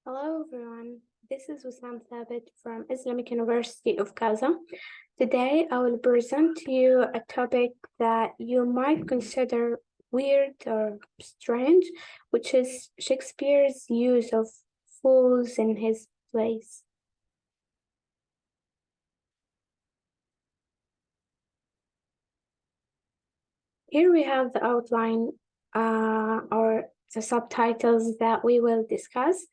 Hello everyone, this is Wesam Thabet from Islamic University of Gaza. Today I will present to you a topic that you might consider weird or strange, which is Shakespeare's use of fools in his plays. Here we have the outline or the subtitles that we will discuss.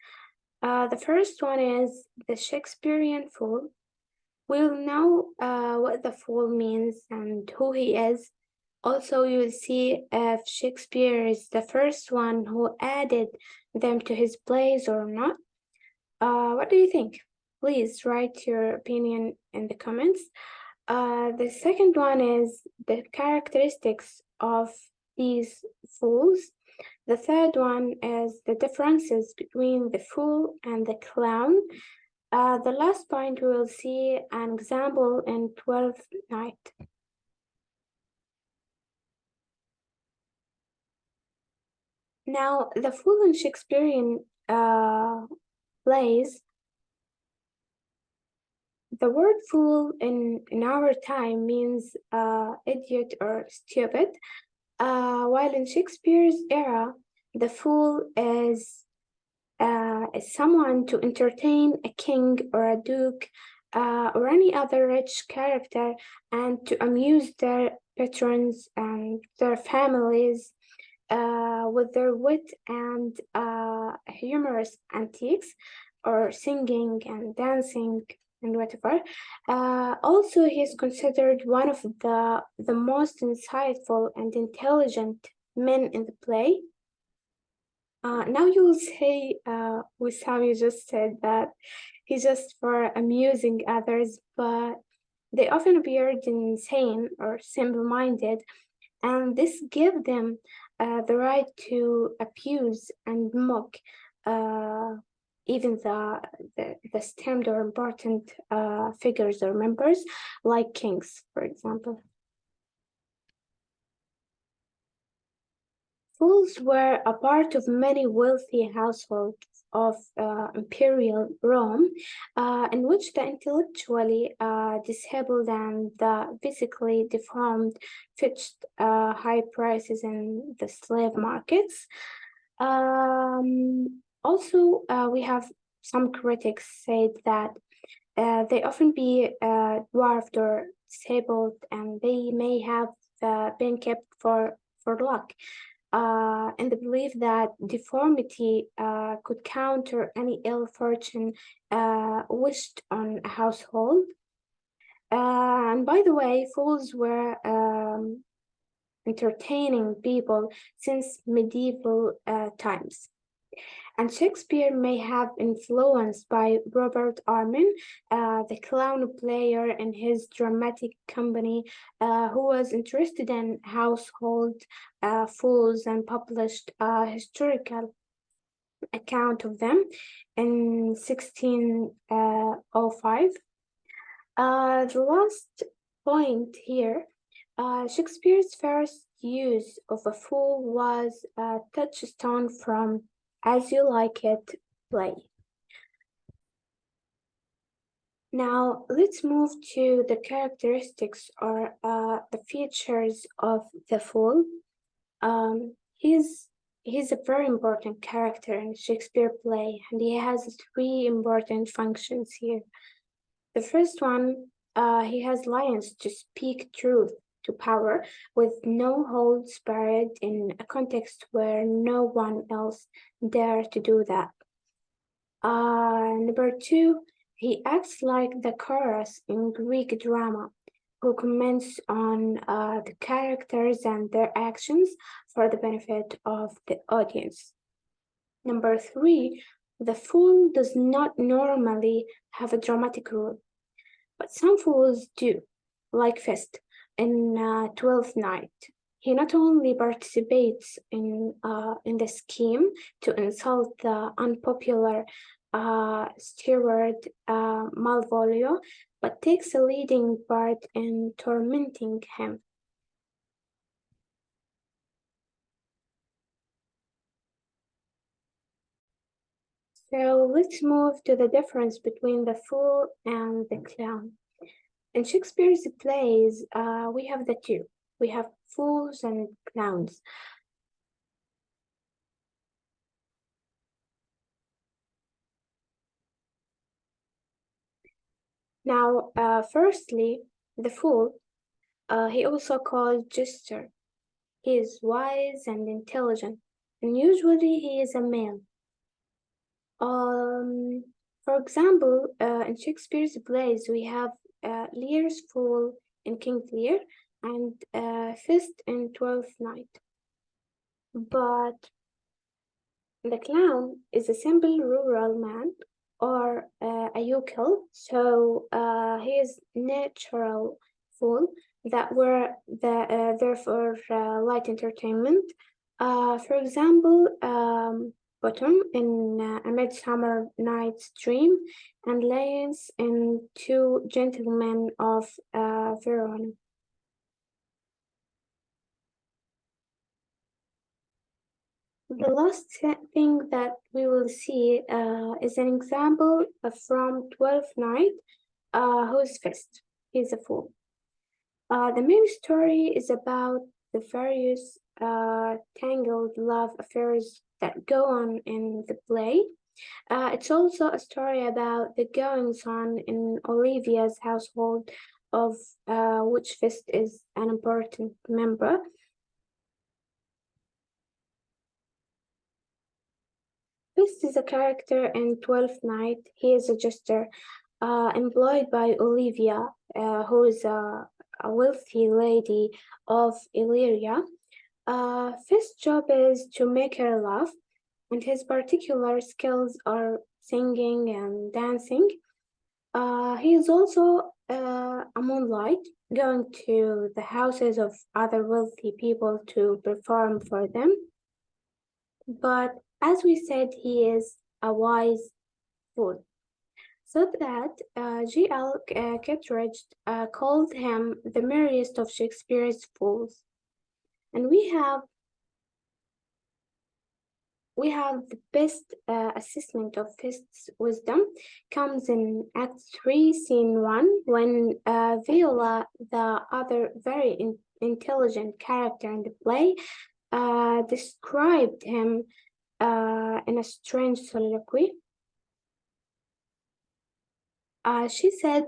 The first one is the Shakespearean fool. We'll know what the fool means and who he is. Also, you'll see if Shakespeare is the first one who added them to his plays or not. What do you think? Please write your opinion in the comments. The second one is the characteristics of these fools. The third one is the differences between the fool and the clown. The last point we will see an example in 12th Night. Now, the fool in Shakespearean plays, the word fool in our time means idiot or stupid, while in Shakespeare's era, the fool is someone to entertain a king or a duke or any other rich character and to amuse their patrons and their families with their wit and humorous antics or singing and dancing and whatever. Also, he is considered one of the most insightful and intelligent men in the play. Now you will say, Wissam, you just said that he's just for amusing others, but they often appeared insane or simple-minded, and this gave them the right to abuse and mock even the esteemed or important figures or members, like kings, for example. Fools were a part of many wealthy households of imperial Rome, in which the intellectually disabled and the physically deformed fetched high prices in the slave markets. Also, we have some critics said that they often be dwarfed or disabled, and they may have been kept for luck in the belief that deformity could counter any ill fortune wished on a household. And by the way, fools were entertaining people since medieval times. And Shakespeare may have influenced by Robert Armin, the clown player in his dramatic company, who was interested in household fools and published a historical account of them in 1605. The last point here, Shakespeare's first use of a fool was a touchstone from As You Like It play. Now let's move to the characteristics or the features of the fool. He's a very important character in Shakespeare play, and he has three important functions here. The first one, he has license to speak truth to power with no holds barred in a context where no one else dare to do that. Number two, he acts like the chorus in Greek drama, who comments on the characters and their actions for the benefit of the audience. Number three, the fool does not normally have a dramatic role, but some fools do, like Fist in 12th Night. He not only participates in the scheme to insult the unpopular steward Malvolio, but takes a leading part in tormenting him. So let's move to the difference between the fool and the clown. In Shakespeare's plays, we have the two. We have fools and clowns. Now, firstly, the fool, he also called jester. He is wise and intelligent, and usually he is a male. Um, for example, in Shakespeare's plays, we have Lear's Fool in King Lear and Fist in Twelfth Night. But the clown is a simple rural man or a yokel, so he is natural fool that were there for light entertainment. For example, Bottom in A Midsummer Night's Dream and Lance in Two Gentlemen of Verona. The last thing that we will see is an example from Twelfth Night, who's Fist. He's a fool. The main story is about the various tangled love affairs that go on in the play. It's also a story about the goings on in Olivia's household, of which Fist is an important member. Fist is a character in Twelfth Night. He is a jester employed by Olivia, who is a wealthy lady of Illyria. Fist's job is to make her laugh, and his particular skills are singing and dancing. He is also a moonlight, going to the houses of other wealthy people to perform for them. But as we said, he is a wise fool. So that G.L. Kittredge called him the merriest of Shakespeare's fools. And we have the best assessment of Fist's wisdom comes in Act 3, Scene 1, when Viola, the other very intelligent character in the play, described him in a strange soliloquy. She said,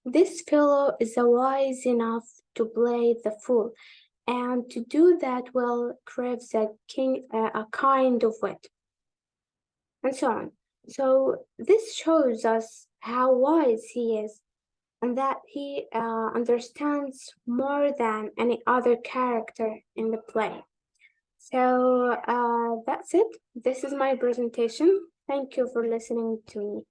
"This fellow is wise enough to play the fool, and to do that well craves a kind of wit," and so on. So this shows us how wise he is, and that he understands more than any other character in the play. So that's it. This is my presentation. Thank you for listening to me.